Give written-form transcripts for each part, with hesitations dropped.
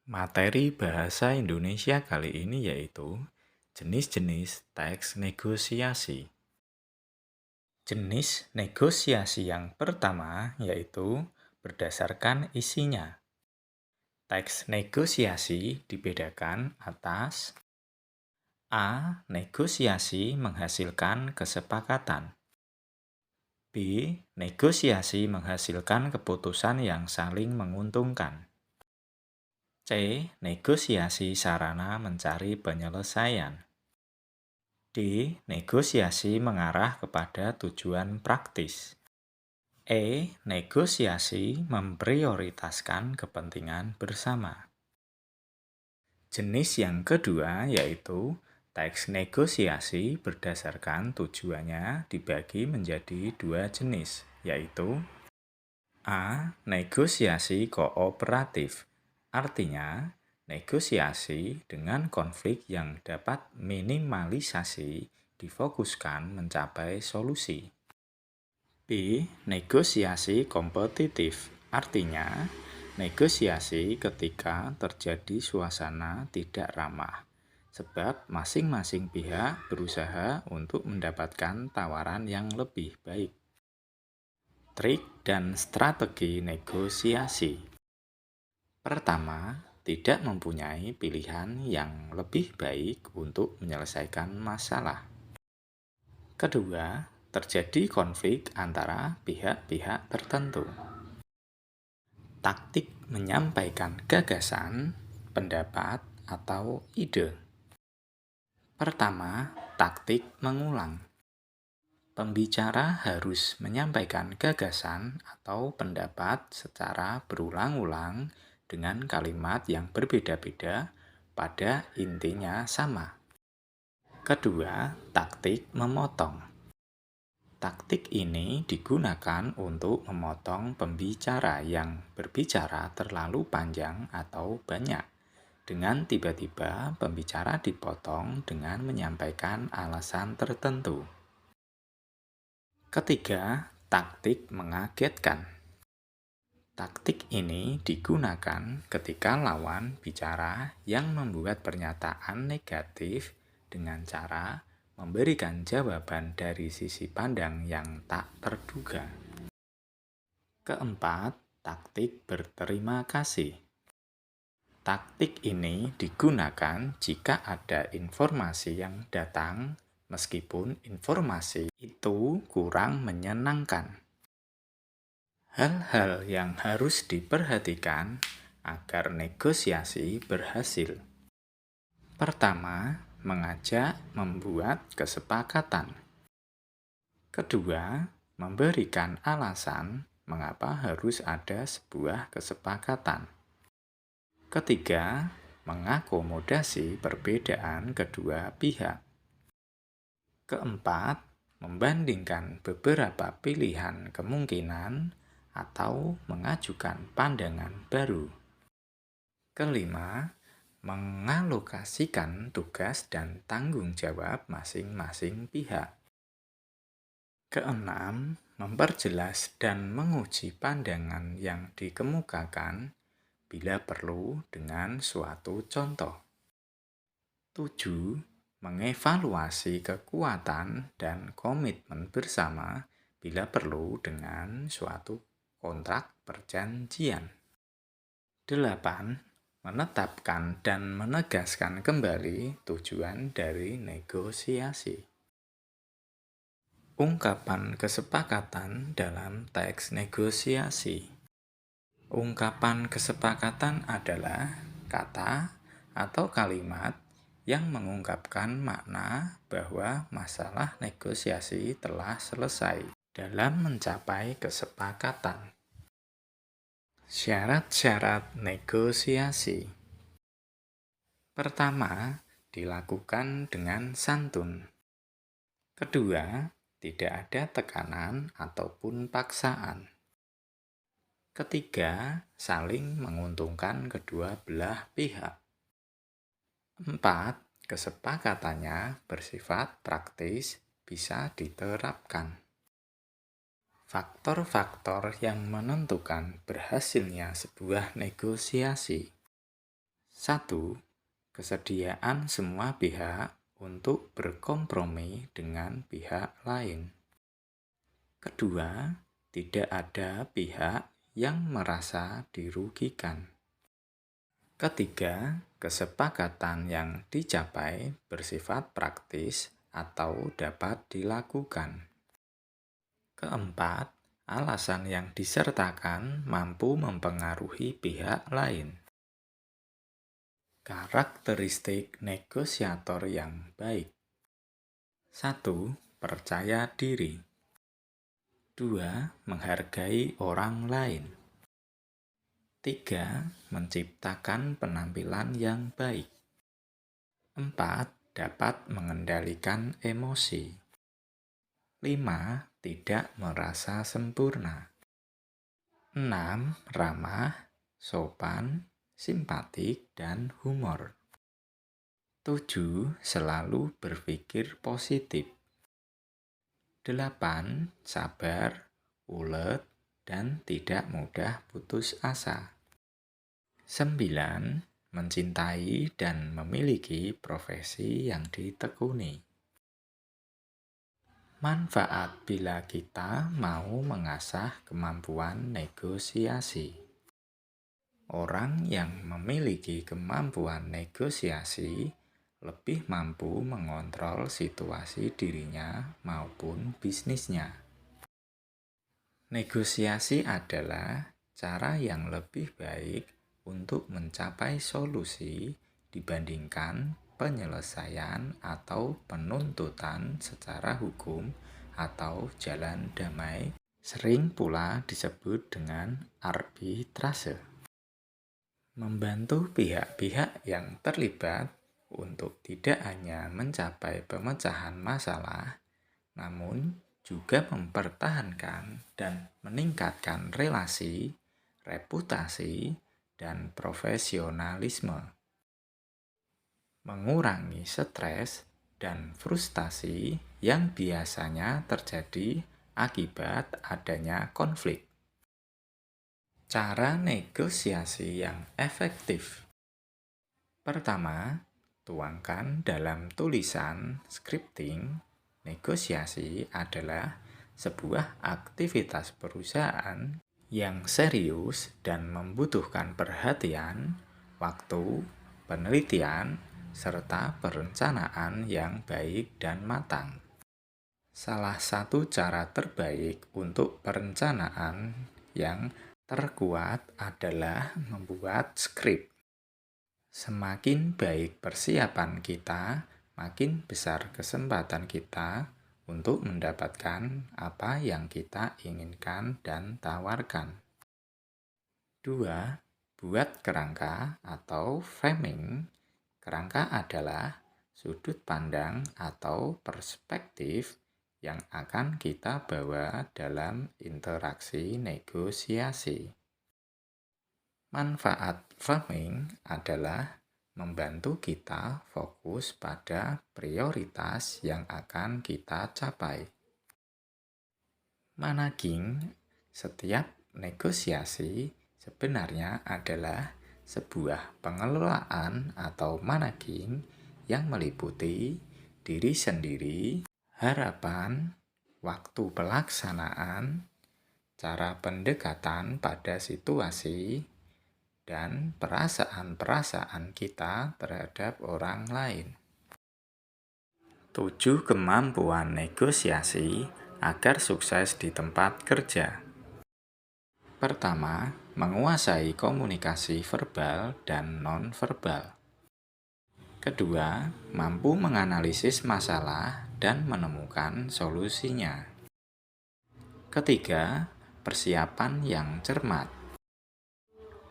Materi bahasa Indonesia kali ini yaitu jenis-jenis teks negosiasi. Jenis negosiasi yang pertama yaitu berdasarkan isinya. Teks negosiasi dibedakan atas A. Negosiasi menghasilkan kesepakatan. B. Negosiasi menghasilkan keputusan yang saling menguntungkan. C. Negosiasi sarana mencari penyelesaian. D. Negosiasi mengarah kepada tujuan praktis. E. Negosiasi memprioritaskan kepentingan bersama. Jenis yang kedua yaitu teks negosiasi berdasarkan tujuannya dibagi menjadi dua jenis, yaitu A. Negosiasi kooperatif. Artinya, negosiasi dengan konflik yang dapat minimalisasi difokuskan mencapai solusi. B. Negosiasi kompetitif. Artinya, negosiasi ketika terjadi suasana tidak ramah, sebab masing-masing pihak berusaha untuk mendapatkan tawaran yang lebih baik. Trik dan strategi negosiasi. Pertama, tidak mempunyai pilihan yang lebih baik untuk menyelesaikan masalah. Kedua, terjadi konflik antara pihak-pihak tertentu. Taktik menyampaikan gagasan, pendapat, atau ide. Pertama, taktik mengulang. Pembicara harus menyampaikan gagasan atau pendapat secara berulang-ulang dengan kalimat yang berbeda-beda pada intinya sama. Kedua, taktik memotong. Taktik ini digunakan untuk memotong pembicara yang berbicara terlalu panjang atau banyak. Dengan tiba-tiba pembicara dipotong dengan menyampaikan alasan tertentu. Ketiga, taktik mengagetkan. Taktik ini digunakan ketika lawan bicara yang membuat pernyataan negatif dengan cara memberikan jawaban dari sisi pandang yang tak terduga. Keempat, taktik berterima kasih. Taktik ini digunakan jika ada informasi yang datang meskipun informasi itu kurang menyenangkan. Hal-hal yang harus diperhatikan agar negosiasi berhasil. Pertama, mengajak membuat kesepakatan. Kedua, memberikan alasan mengapa harus ada sebuah kesepakatan. Ketiga, mengakomodasi perbedaan kedua pihak. Keempat, membandingkan beberapa pilihan kemungkinan atau mengajukan pandangan baru. Kelima, mengalokasikan tugas dan tanggung jawab masing-masing pihak. Keenam, memperjelas dan menguji pandangan yang dikemukakan bila perlu dengan suatu contoh. 7. Mengevaluasi kekuatan dan komitmen bersama bila perlu dengan suatu kontrak perjanjian. 8. Menetapkan dan menegaskan kembali tujuan dari negosiasi. Ungkapan kesepakatan dalam teks negosiasi. Ungkapan kesepakatan adalah kata atau kalimat yang mengungkapkan makna bahwa masalah negosiasi telah selesai dalam mencapai kesepakatan. Syarat-syarat negosiasi. Pertama, dilakukan dengan santun. Kedua, tidak ada tekanan ataupun paksaan. Ketiga, saling menguntungkan kedua belah pihak. 4. Kesepakatannya bersifat praktis, bisa diterapkan. Faktor-faktor yang menentukan berhasilnya sebuah negosiasi. 1. Kesediaan semua pihak untuk berkompromi dengan pihak lain. Kedua, tidak ada pihak yang merasa dirugikan. Ketiga, kesepakatan yang dicapai bersifat praktis atau dapat dilakukan. Keempat, alasan yang disertakan mampu mempengaruhi pihak lain. Karakteristik negosiator yang baik. 1. Percaya diri. 2. Menghargai orang lain. 3. Menciptakan penampilan yang baik. 4. Dapat mengendalikan emosi. 5. Tidak merasa sempurna. 6. Ramah, sopan, simpatik, dan humor. 7. Selalu berpikir positif. 8. Sabar, ulet, dan tidak mudah putus asa. 9. Mencintai dan memiliki profesi yang ditekuni. Manfaat bila kita mau mengasah kemampuan negosiasi. Orang yang memiliki kemampuan negosiasi lebih mampu mengontrol situasi dirinya maupun bisnisnya. Negosiasi adalah cara yang lebih baik untuk mencapai solusi dibandingkan penyelesaian atau penuntutan secara hukum atau jalan damai, sering pula disebut dengan arbitrase. Membantu pihak-pihak yang terlibat untuk tidak hanya mencapai pemecahan masalah, namun juga mempertahankan dan meningkatkan relasi, reputasi, dan profesionalisme. Mengurangi stres dan frustasi yang biasanya terjadi akibat adanya konflik. Cara negosiasi yang efektif. Pertama, tuangkan dalam tulisan scripting. Negosiasi adalah sebuah aktivitas perusahaan yang serius dan membutuhkan perhatian, waktu, penelitian, serta perencanaan yang baik dan matang. Salah satu cara terbaik untuk perencanaan yang terkuat adalah membuat skrip. Semakin baik persiapan kita, makin besar kesempatan kita untuk mendapatkan apa yang kita inginkan dan tawarkan. 2. Buat kerangka atau framing. Kerangka adalah sudut pandang atau perspektif yang akan kita bawa dalam interaksi negosiasi. Manfaat framing adalah membantu kita fokus pada prioritas yang akan kita capai. Managing. Setiap negosiasi sebenarnya adalah sebuah pengelolaan atau managing yang meliputi diri sendiri, harapan, waktu pelaksanaan, cara pendekatan pada situasi, dan perasaan-perasaan kita terhadap orang lain. 7 kemampuan negosiasi agar sukses di tempat kerja. Pertama, menguasai komunikasi verbal dan non-verbal. Kedua, mampu menganalisis masalah dan menemukan solusinya. Ketiga, persiapan yang cermat.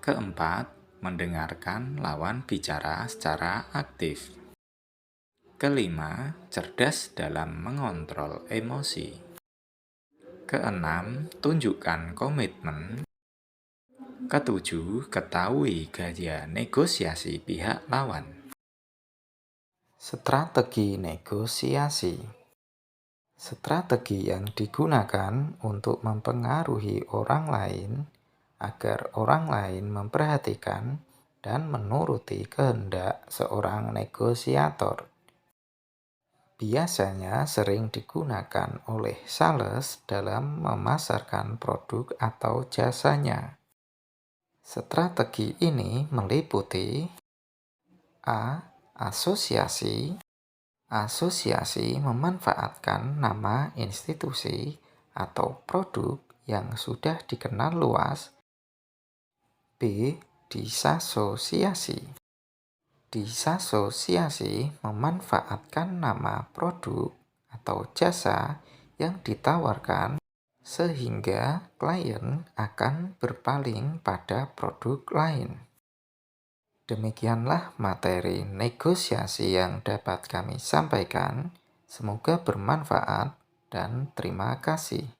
Keempat, mendengarkan lawan bicara secara aktif. Kelima, cerdas dalam mengontrol emosi. Keenam, tunjukkan komitmen. Ketujuh, ketahui gaya negosiasi pihak lawan. Strategi negosiasi. Strategi yang digunakan untuk mempengaruhi orang lain agar orang lain memperhatikan dan menuruti kehendak seorang negosiator. Biasanya sering digunakan oleh sales dalam memasarkan produk atau jasanya. Strategi ini meliputi A. Asosiasi. Asosiasi memanfaatkan nama institusi atau produk yang sudah dikenal luas. B. Disasosiasi. Disasosiasi memanfaatkan nama produk atau jasa yang ditawarkan sehingga klien akan berpaling pada produk lain. Demikianlah materi negosiasi yang dapat kami sampaikan. Semoga bermanfaat dan terima kasih.